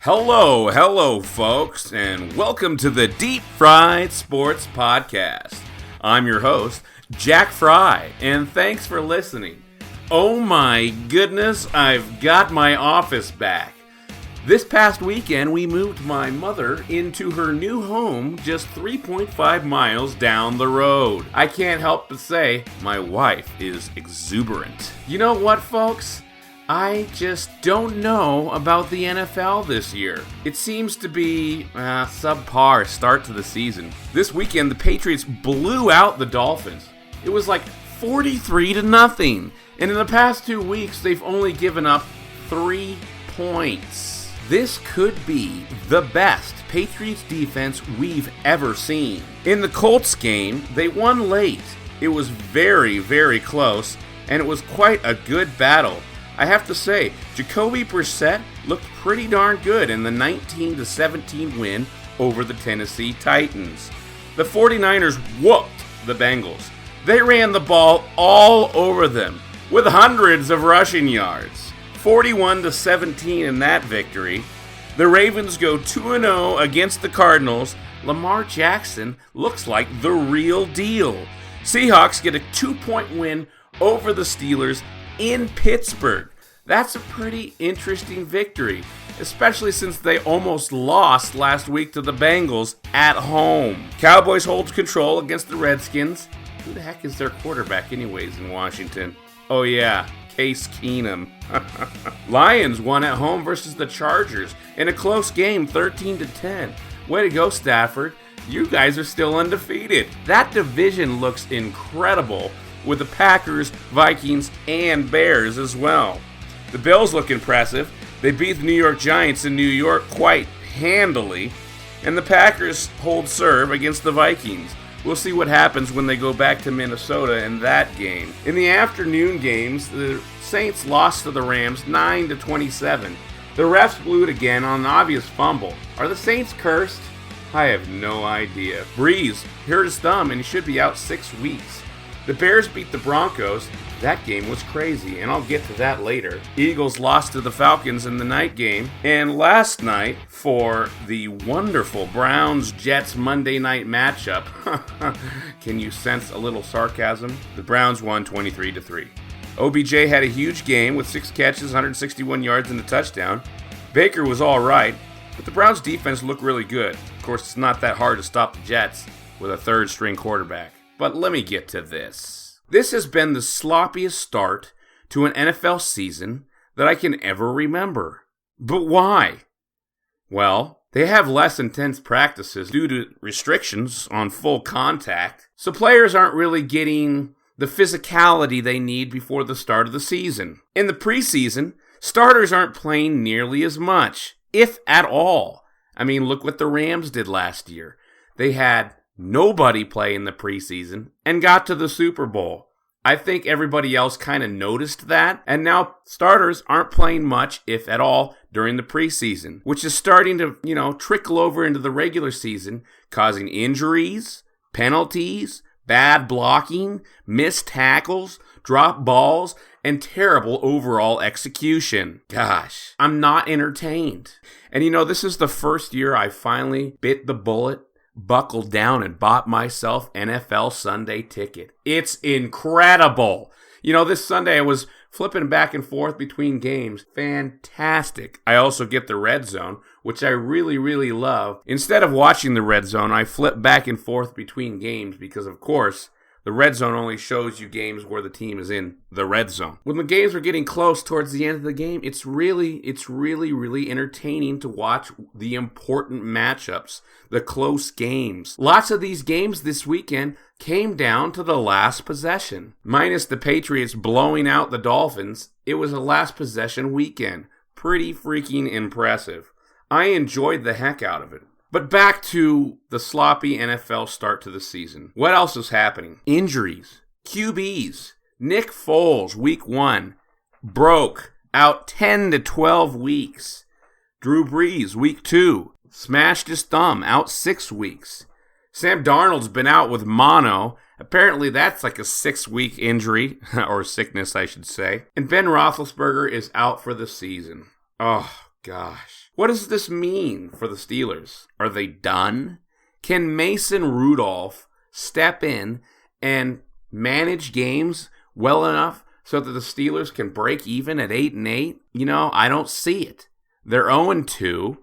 Hello, folks, and welcome to the Deep Fried Sports Podcast. I'm your host, Jack Fry, and thanks for listening. Oh my goodness, I've got my office back. This past weekend, we moved my mother into her new home just 3.5 miles down the road. I can't help but say, my wife is exuberant. You know what, folks? I just don't know about the NFL this year. It seems to be a subpar start to the season. This weekend, the Patriots blew out the Dolphins. It was like 43-0. And in the past 2 weeks, they've only given up 3 points. This could be the best Patriots defense we've ever seen. In the Colts game, they won late. It was very, very close, and it was quite a good battle. I have to say, Jacoby Brissett looked pretty darn good in the 19-17 win over the Tennessee Titans. The 49ers whooped the Bengals. They ran the ball all over them with hundreds of rushing yards. 41-17 in that victory. The Ravens go 2-0 against the Cardinals. Lamar Jackson looks like the real deal. Seahawks get a 2-point win over the Steelers in Pittsburgh. That's a pretty interesting victory, especially since they almost lost last week to the Bengals at home. Cowboys hold control against the Redskins. Who the heck is their quarterback anyways in Washington? Oh yeah, Case Keenum. Lions won at home versus the Chargers in a close game, 13-10. Way to go, Stafford. You guys are still undefeated. That division looks incredible, with the Packers, Vikings, and Bears as well. The Bills look impressive. They beat the New York Giants in New York quite handily, and the Packers hold serve against the Vikings. We'll see what happens when they go back to Minnesota in that game. In the afternoon games, the Saints lost to the Rams 9-27. The refs blew it again on an obvious fumble. Are the Saints cursed? I have no idea. Breeze hurt his thumb and he should be out 6 weeks. The Bears beat the Broncos. That game was crazy, and I'll get to that later. Eagles lost to the Falcons in the night game. And last night, for the wonderful Browns-Jets Monday night matchup, can you sense a little sarcasm? The Browns won 23-3. OBJ had a huge game with 6 catches, 161 yards, and a touchdown. Baker was all right, but the Browns' defense looked really good. Of course, it's not that hard to stop the Jets with a third-string quarterback. But let me get to this. This has been the sloppiest start to an NFL season that I can ever remember. But why? Well, they have less intense practices due to restrictions on full contact, so players aren't really getting the physicality they need before the start of the season. In the preseason, starters aren't playing nearly as much, if at all. I mean, look what the Rams did last year. They had nobody play in the preseason and got to the Super Bowl. I think everybody else kind of noticed that, and now starters aren't playing much, if at all, during the preseason, which is starting to, trickle over into the regular season, causing injuries, penalties, bad blocking, missed tackles, dropped balls, and terrible overall execution. Gosh, I'm not entertained. And this is the first year I finally bit the bullet, buckled down, and bought myself NFL Sunday ticket. It's incredible. This Sunday I was flipping back and forth between games. Fantastic. I also get the Red Zone, which I really, really love. Instead of watching the Red Zone, I flip back and forth between games because, of course, the Red Zone only shows you games where the team is in the Red Zone. When the games are getting close towards the end of the game, it's really, really entertaining to watch the important matchups, the close games. Lots of these games this weekend came down to the last possession. Minus the Patriots blowing out the Dolphins, it was a last possession weekend. Pretty freaking impressive. I enjoyed the heck out of it. But back to the sloppy NFL start to the season. What else is happening? Injuries. QBs. Nick Foles, week 1, broke, out 10 to 12 weeks. Drew Brees, week 2, smashed his thumb, out 6 weeks. Sam Darnold's been out with mono. Apparently that's like a 6-week injury, or sickness I should say. And Ben Roethlisberger is out for the season. Oh, gosh. What does this mean for the Steelers? Are they done? Can Mason Rudolph step in and manage games well enough so that the Steelers can break even at 8-8? I don't see it. They're 0-2,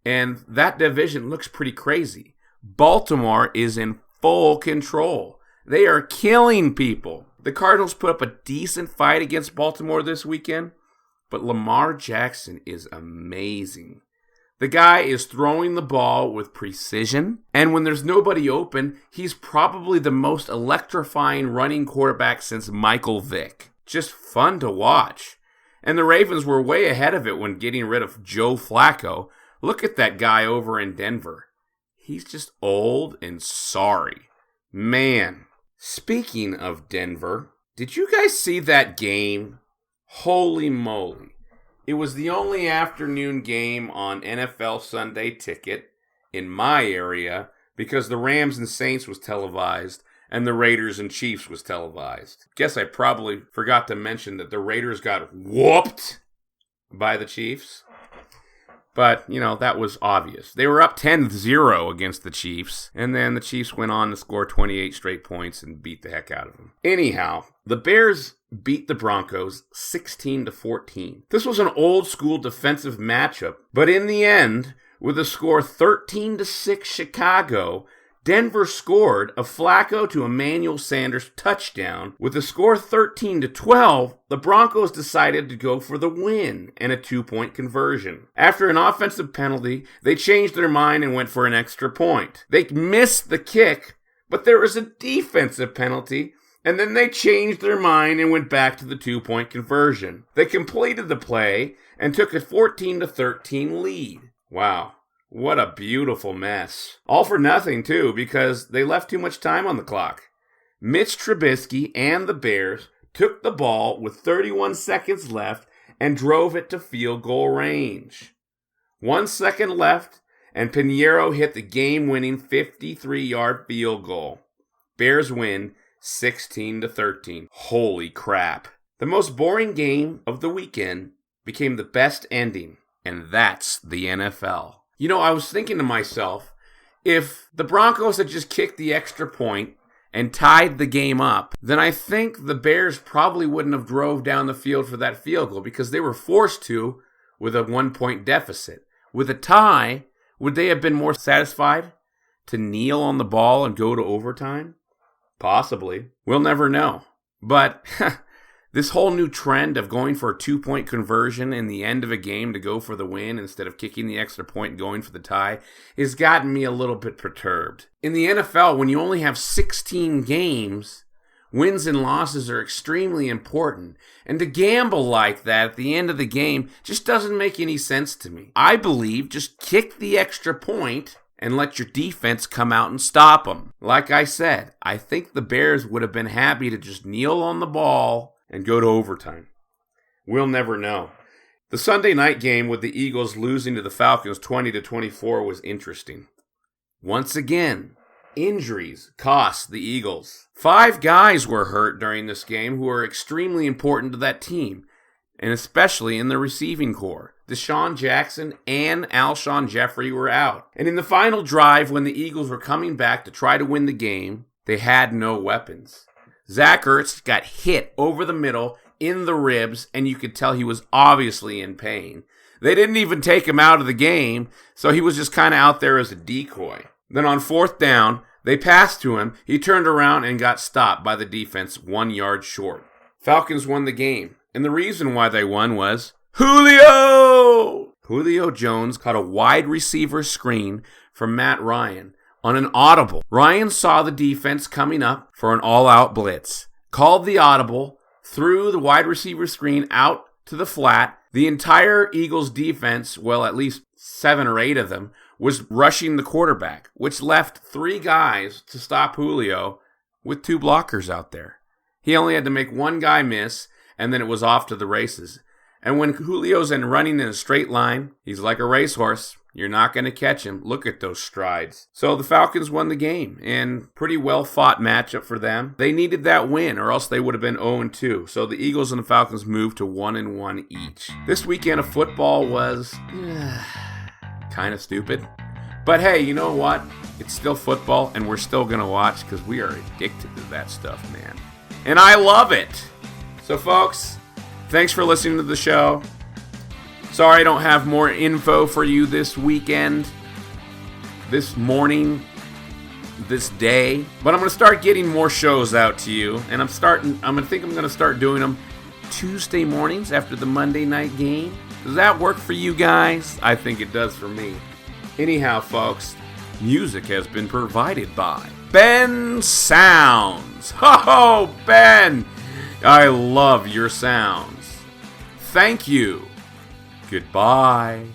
and that division looks pretty crazy. Baltimore is in full control. They are killing people. The Cardinals put up a decent fight against Baltimore this weekend, but Lamar Jackson is amazing. The guy is throwing the ball with precision, and when there's nobody open, he's probably the most electrifying running quarterback since Michael Vick. Just fun to watch. And the Ravens were way ahead of it when getting rid of Joe Flacco. Look at that guy over in Denver. He's just old and sorry. Man, speaking of Denver, did you guys see that game? Holy moly. It was the only afternoon game on NFL Sunday Ticket in my area because the Rams and Saints was televised and the Raiders and Chiefs was televised. Guess I probably forgot to mention that the Raiders got whooped by the Chiefs. But, that was obvious. They were up 10-0 against the Chiefs, and then the Chiefs went on to score 28 straight points and beat the heck out of them. Anyhow, the Bears beat the Broncos 16-14. This was an old-school defensive matchup, but in the end, with a score 13-6 Chicago, Denver scored a Flacco to Emmanuel Sanders touchdown. With the score 13-12, the Broncos decided to go for the win and a 2-point conversion. After an offensive penalty, they changed their mind and went for an extra point. They missed the kick, but there was a defensive penalty, and then they changed their mind and went back to the 2-point conversion. They completed the play and took a 14-13 lead. Wow. What a beautiful mess. All for nothing, too, because they left too much time on the clock. Mitch Trubisky and the Bears took the ball with 31 seconds left and drove it to field goal range. 1 second left, and Pinheiro hit the game-winning 53-yard field goal. Bears win 16-13. Holy crap. The most boring game of the weekend became the best ending, and that's the NFL. I was thinking to myself, if the Broncos had just kicked the extra point and tied the game up, then I think the Bears probably wouldn't have drove down the field for that field goal because they were forced to with a 1-point deficit. With a tie, would they have been more satisfied to kneel on the ball and go to overtime? Possibly. We'll never know. But this whole new trend of going for a 2-point conversion in the end of a game to go for the win instead of kicking the extra point and going for the tie has gotten me a little bit perturbed. In the NFL, when you only have 16 games, wins and losses are extremely important. And to gamble like that at the end of the game just doesn't make any sense to me. I believe just kick the extra point and let your defense come out and stop them. Like I said, I think the Bears would have been happy to just kneel on the ball and go to overtime. We'll never know. The Sunday night game with the Eagles losing to the Falcons 20-24 was interesting. Once again, injuries cost the Eagles. 5 guys were hurt during this game who are extremely important to that team, and especially in the receiving corps. Deshaun Jackson and Alshon Jeffrey were out. And in the final drive, when the Eagles were coming back to try to win the game, they had no weapons. Zach Ertz got hit over the middle in the ribs, and you could tell he was obviously in pain. They didn't even take him out of the game, so he was just kind of out there as a decoy. Then on 4th down, they passed to him. He turned around and got stopped by the defense 1 yard short. Falcons won the game, and the reason why they won was Julio! Julio Jones caught a wide receiver screen from Matt Ryan on an audible. Ryan saw the defense coming up for an all-out blitz, called the audible, threw the wide receiver screen out to the flat. The entire Eagles defense, well, at least 7 or 8 of them, was rushing the quarterback, which left 3 guys to stop Julio with 2 blockers out there. He only had to make 1 guy miss, and then it was off to the races. And when Julio's running in a straight line, he's like a racehorse. You're not going to catch him. Look at those strides. So the Falcons won the game, and pretty well fought matchup for them. They needed that win, or else they would have been 0-2. So the Eagles and the Falcons moved to 1-1 each. This weekend of football was kind of stupid. But hey, you know what? It's still football, and we're still going to watch because we are addicted to that stuff, man. And I love it. So folks, thanks for listening to the show. Sorry I don't have more info for you this weekend, this morning, this day. But I'm going to start getting more shows out to you. And I'm going to start doing them Tuesday mornings after the Monday night game. Does that work for you guys? I think it does for me. Anyhow, folks, music has been provided by Ben Sounds. Ho, Ben! I love your sounds. Thank you. Goodbye.